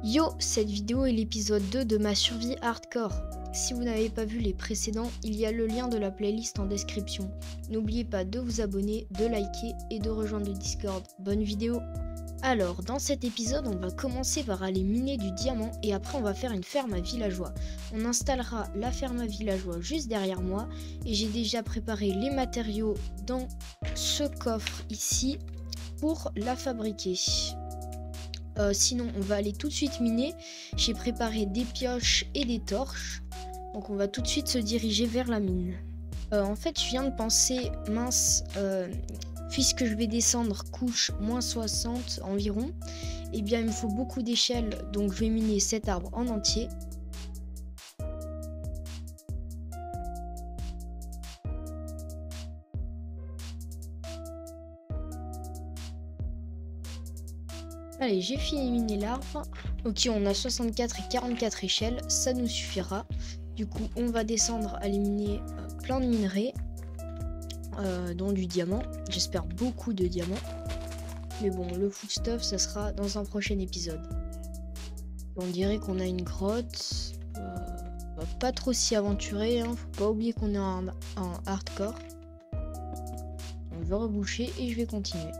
Yo, cette vidéo est l'épisode 2 de ma survie hardcore. Si vous n'avez pas vu les précédents, il y a le lien de la playlist en description. N'oubliez pas de vous abonner, de liker et de rejoindre le Discord. Bonne vidéo! Alors, dans cet épisode, on va commencer par aller miner du diamant et après on va faire une ferme à villageois. On installera la ferme à villageois juste derrière moi et j'ai déjà préparé les matériaux dans ce coffre ici pour la fabriquer. Sinon, on va aller tout de suite miner. J'ai préparé des pioches et des torches. Donc on va tout de suite se diriger vers la mine. En fait, je viens de penser, mince, puisque je vais descendre couche moins 60 environ, eh bien il me faut beaucoup d'échelles, donc je vais miner cet arbre en entier. Allez, j'ai fini de miner l'arbre. Ok, on a 64 et 44 échelles, ça nous suffira. Du coup, on va descendre à aller miner plein de minerais, dont du diamant. J'espère beaucoup de diamants. Mais bon, le foodstuff, ça sera dans un prochain épisode. On dirait qu'on a une grotte. On va pas trop s'y aventurer, hein. Faut pas oublier qu'on est en hardcore. On va reboucher et je vais continuer.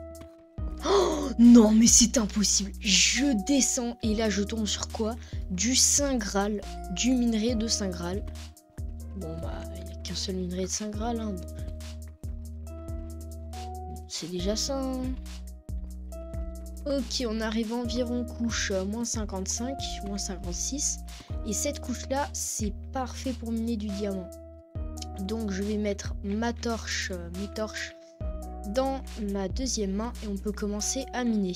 Oh non, mais c'est impossible. Je descends et là je tombe sur quoi? Du Saint Graal, du minerai de Saint Graal. Bon bah, il n'y a qu'un seul minerai de Saint Graal, hein. C'est déjà ça, hein. Ok, on arrive environ couche moins 55, moins 56. Et cette couche-là, c'est parfait pour miner du diamant. Donc je vais mettre ma torche, mes torches dans ma deuxième main et on peut commencer à miner.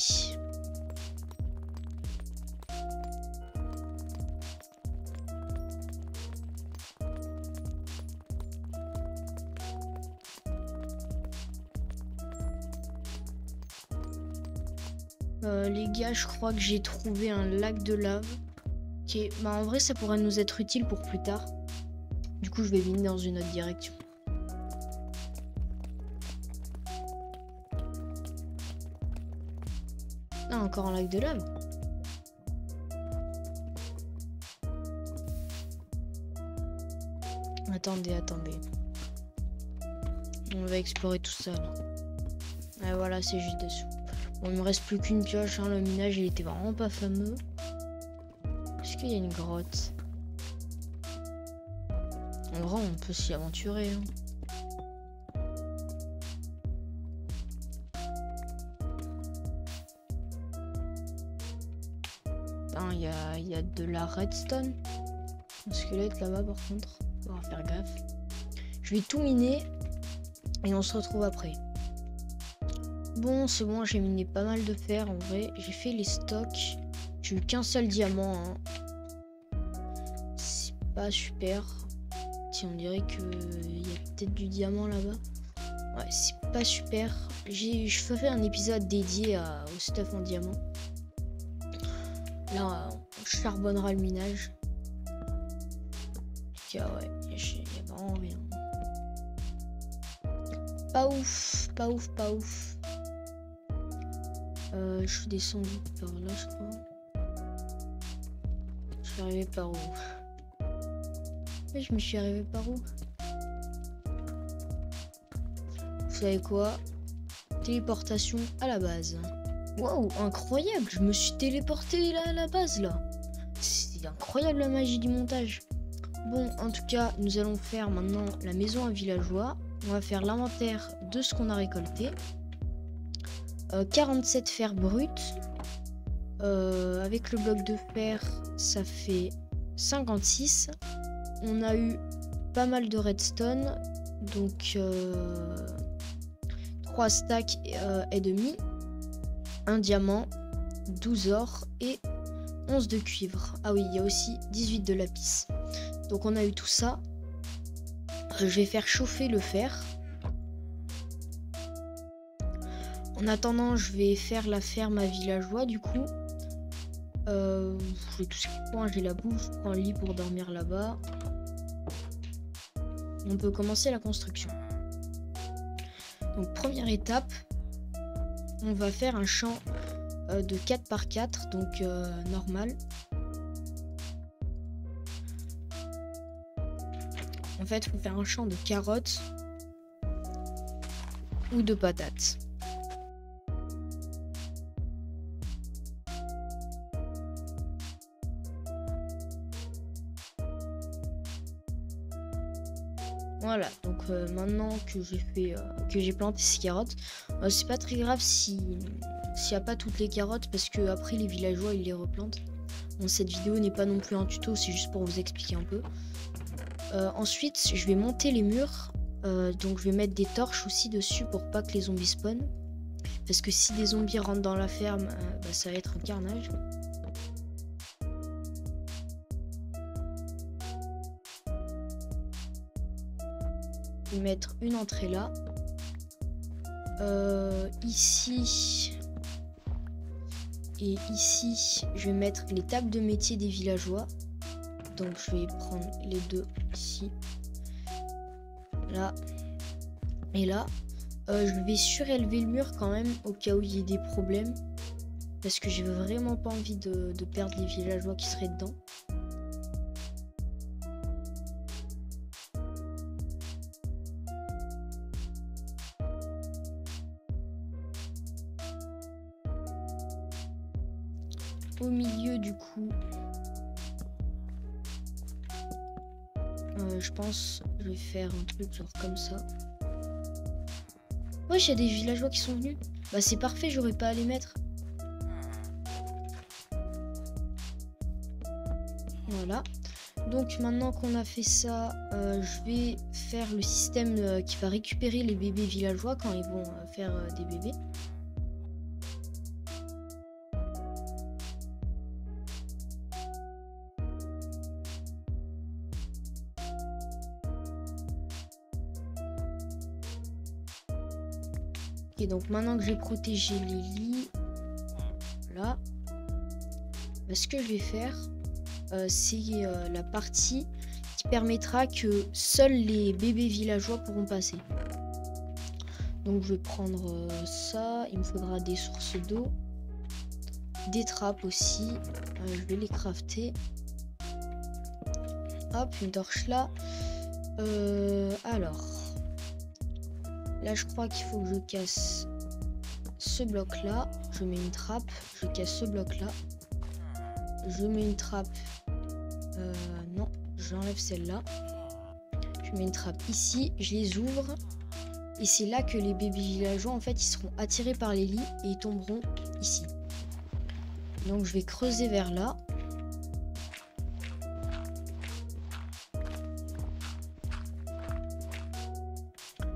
Les gars, je crois que j'ai trouvé un lac de lave. Ok, bah en vrai ça pourrait nous être utile pour plus tard. Du coup je vais miner dans une autre direction. Ah, encore un lac de lave. Attendez. On va explorer tout ça là. Et voilà, c'est juste dessous. Bon, il me reste plus qu'une pioche, hein. Le minage il était vraiment pas fameux. Est-ce qu'il y a une grotte? En vrai, on peut s'y aventurer, hein. Il y a de la redstone. Un squelette là-bas par contre. On va faire gaffe. Je vais tout miner et on se retrouve après. Bon, c'est bon, j'ai miné pas mal de fer en vrai. J'ai fait les stocks. J'ai eu qu'un seul diamant, hein. C'est pas super. Si on dirait qu'il y a peut-être du diamant là-bas. Ouais, c'est pas super. Je ferai un épisode dédié au stuff en diamant. Là, on charbonnera le minage. Ok, ouais, il y a vraiment rien. Pas ouf. Je suis descendu par là, je crois. Je suis arrivé par où? Mais je me suis arrivé par où? Vous savez quoi? Téléportation à la base. Waouh, incroyable! Je me suis téléporté là à la base là. C'est incroyable la magie du montage. Bon, en tout cas, nous allons faire maintenant la maison à villageois. On va faire l'inventaire de ce qu'on a récolté. 47 fer brut. Avec le bloc de fer, ça fait 56. On a eu pas mal de redstone. Donc 3 stacks et demi. Un diamant, 12 or et 11 de cuivre. Ah oui, il y a aussi 18 de lapis. Donc on a eu tout ça. Je vais faire chauffer le fer. En attendant, je vais faire la ferme à villageois du coup. J'ai tout ce qu'il faut, hein. J'ai la bouffe, je prends le lit pour dormir là-bas. On peut commencer la construction. Donc première étape, on va faire un champ de 4 par 4, donc normal. En fait, il faut faire un champ de carottes ou de patates. Voilà, donc maintenant que j'ai fait que j'ai planté ces carottes, c'est pas très grave s'il n'y a pas toutes les carottes parce que après les villageois ils les replantent. Bon, cette vidéo n'est pas non plus un tuto, c'est juste pour vous expliquer un peu. Ensuite, je vais monter les murs, donc je vais mettre des torches aussi dessus pour pas que les zombies spawnent. Parce que si des zombies rentrent dans la ferme, ça va être un carnage. Je vais mettre une entrée là. Ici et ici, je vais mettre les tables de métier des villageois. Donc je vais prendre les deux ici, là et là. Je vais surélever le mur quand même au cas où il y ait des problèmes. Parce que j'ai vraiment pas envie de perdre les villageois qui seraient dedans. Au milieu du coup, je pense je vais faire un truc genre comme ça. Wesh, il y a des villageois qui sont venus. Bah c'est parfait, j'aurais pas à les mettre. Voilà. Donc maintenant qu'on a fait ça, je vais faire le système qui va récupérer les bébés villageois quand ils vont faire des bébés. Et donc maintenant que j'ai protégé les lits, là, ce que je vais faire, c'est la partie qui permettra que seuls les bébés villageois pourront passer. Donc je vais prendre ça, il me faudra des sources d'eau, des trappes aussi, je vais les crafter. Hop, une torche là. Alors, là je crois qu'il faut que je casse ce bloc là, je mets une trappe, je casse ce bloc là, je mets une trappe, non, j'enlève celle-là, je mets une trappe ici, je les ouvre, et c'est là que les bébés villageois en fait ils seront attirés par les lits et ils tomberont ici. Donc je vais creuser vers là.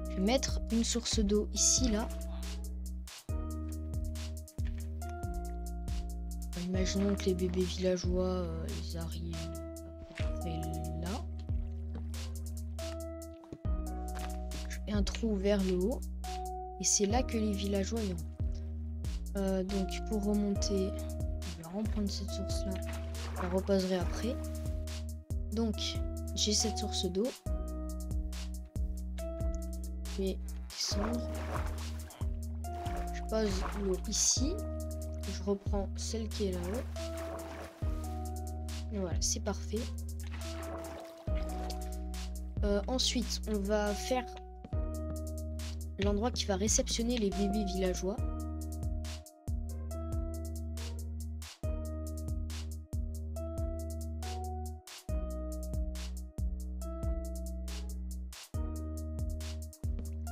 Je vais mettre une source d'eau ici là. Imaginons que les bébés villageois ils arrivent là. Je fais un trou vers le haut et c'est là que les villageois iront. Donc pour remonter, je vais reprendre cette source là. Je la reposerai après. Donc j'ai cette source d'eau. Je vais descendre. Je pose l'eau ici. Je reprends celle qui est là-haut. Voilà, c'est parfait. Ensuite, on va faire l'endroit qui va réceptionner les bébés villageois.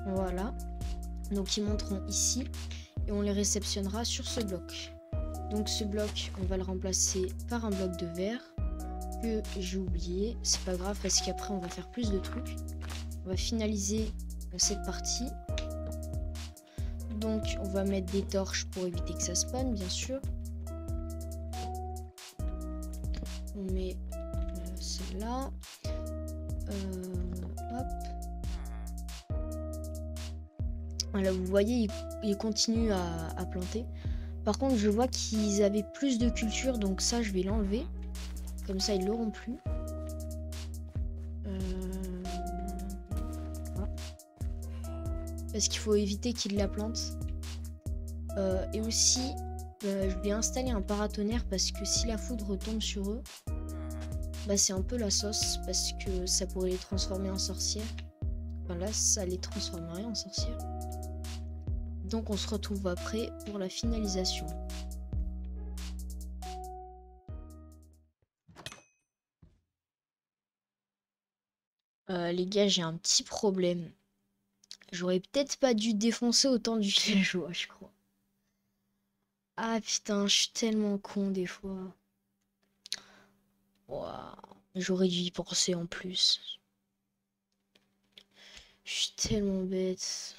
Voilà. Donc ils monteront ici et on les réceptionnera sur ce bloc. Donc ce bloc, on va le remplacer par un bloc de verre que j'ai oublié. C'est pas grave parce qu'après on va faire plus de trucs. On va finaliser cette partie. Donc on va mettre des torches pour éviter que ça spawn, bien sûr. On met celle-là. Hop. Voilà, vous voyez, ils continuent à planter. Par contre, je vois qu'ils avaient plus de culture, donc ça, je vais l'enlever. Comme ça, ils l'auront plus. Voilà. Parce qu'il faut éviter qu'ils la plantent. Et aussi, Je vais installer un paratonnerre parce que si la foudre retombe sur eux, bah c'est un peu la sauce parce que ça pourrait les transformer en sorcières. Enfin là, ça les transformerait en sorcières. Donc on se retrouve après pour la finalisation. Les gars, j'ai un petit problème. J'aurais peut-être pas dû défoncer autant du villageois, je crois. Ah putain, je suis tellement con des fois. Waouh, j'aurais dû y penser en plus. Je suis tellement bête.